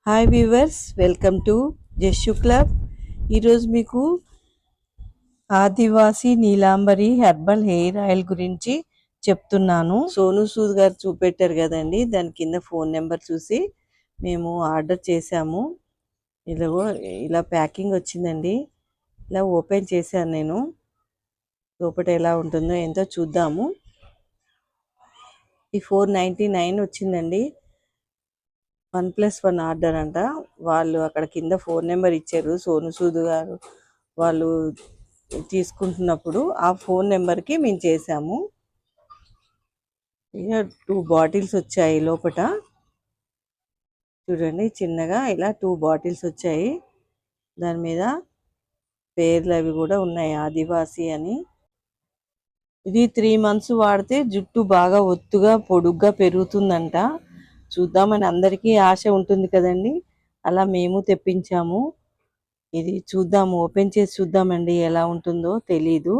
Hi viewers, welcome to జస్సు club. ఈరోజు మీకు ఆదివాసి Neelambari herbal hair oil గురించి చెప్తున్నాను. సోను సూద్ గారు చూపెట్టారు కదండి, దాని కింద ఫోన్ నెంబర్ చూసి మేము ఆర్డర్ చేశాము. ఇలాగో ఇలా ప్యాకింగ్ వచ్చిందండి. ఇలా ఓపెన్ చేశాను నేను. లోపల ఎలా ఉంటుందో ఏంటో చూద్దాము. ఈ 499 వచ్చిందండి. 1+1 ఆర్డర్ అంట. వాళ్ళు అక్కడ కింద ఫోన్ నెంబర్ ఇచ్చారు, సోను సూద్ గారు వాళ్ళు తీసుకుంటున్నప్పుడు ఆ ఫోన్ నెంబర్కి మేము చేసాము. ఇక 2 బాటిల్స్ వచ్చాయి లోపల. చూడండి, చిన్నగా ఇలా 2 బాటిల్స్ వచ్చాయి. దాని మీద పేర్లు అవి కూడా ఉన్నాయి, ఆదివాసి అని. ఇది 3 months వాడితే జుట్టు బాగా ఒత్తుగా పొడుగ్గా పెరుగుతుందంట. చూద్దామని అందరికీ ఆశ ఉంటుంది కదండి, అలా మేము తెప్పించాము. ఇది చూద్దాము, ఓపెన్ చేసి చూద్దామండి ఎలా ఉంటుందో తెలీదు.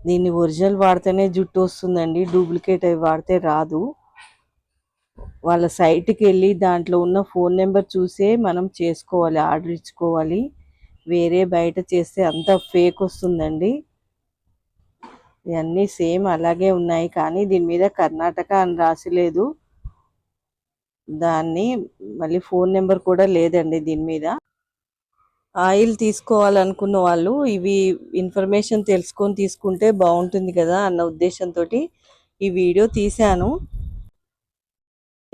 దీన్ని ఒరిజినల్ వాడితేనే జుట్టు వస్తుందండి, డూప్లికేట్ అవి వాడితే రాదు. వాళ్ళ సైట్కి వెళ్ళి దాంట్లో ఉన్న ఫోన్ నెంబర్ చూసే మనం చేసుకోవాలి, ఆర్డర్ ఇచ్చుకోవాలి. వేరే బయట చేస్తే అంత ఫేక్ వస్తుందండి. ఇవన్నీ సేమ్ అలాగే ఉన్నాయి, కానీ దీని మీద కర్ణాటక అని రాసిలేదు. దాన్ని మళ్ళీ ఫోన్ నెంబర్ కూడా లేదండి దీని మీద. ఆయిల్ తీసుకోవాలనుకున్న వాళ్ళు ఇవి ఇన్ఫర్మేషన్ తెలుసుకొని తీసుకుంటే బాగుంటుంది కదా అన్న ఉద్దేశంతో ఈ వీడియో తీశాను.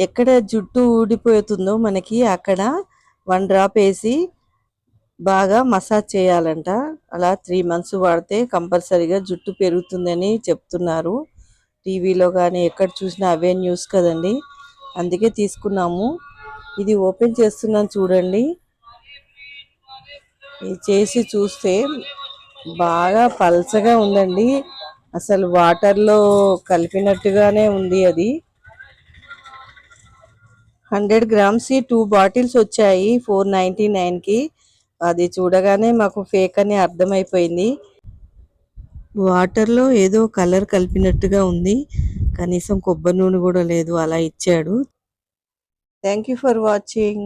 ఎక్కడ జుట్టు ఊడిపోతుందో మనకి అక్కడ 1 డ్రాప్ వేసి బాగా మసాజ్ చేయాలంట. అలా 3 months వాడితే కంపల్సరీగా జుట్టు పెరుగుతుందని చెప్తున్నారు. టీవీలో కానీ ఎక్కడ చూసినా అవే న్యూస్ కదండి, అందుకే తీసుకున్నాము. ఇది ఓపెన్ చేస్తున్నాను చూడండి. ఇది చేసి చూస్తే బాగా పల్చగా ఉందండి, అసలు వాటర్లో కలిపినట్టుగానే ఉంది. అది 100 grams 2 బాటిల్స్ వచ్చాయి 499కి. అది చూడగానే మాకు ఫేక్ అని అర్థమైపోయింది. వాటర్లో ఏదో కలర్ కలిపినట్టుగా ఉంది, కనీసం కొబ్బరి నూనె కూడా లేదు, అలా ఇచ్చాడు. Thank you for watching.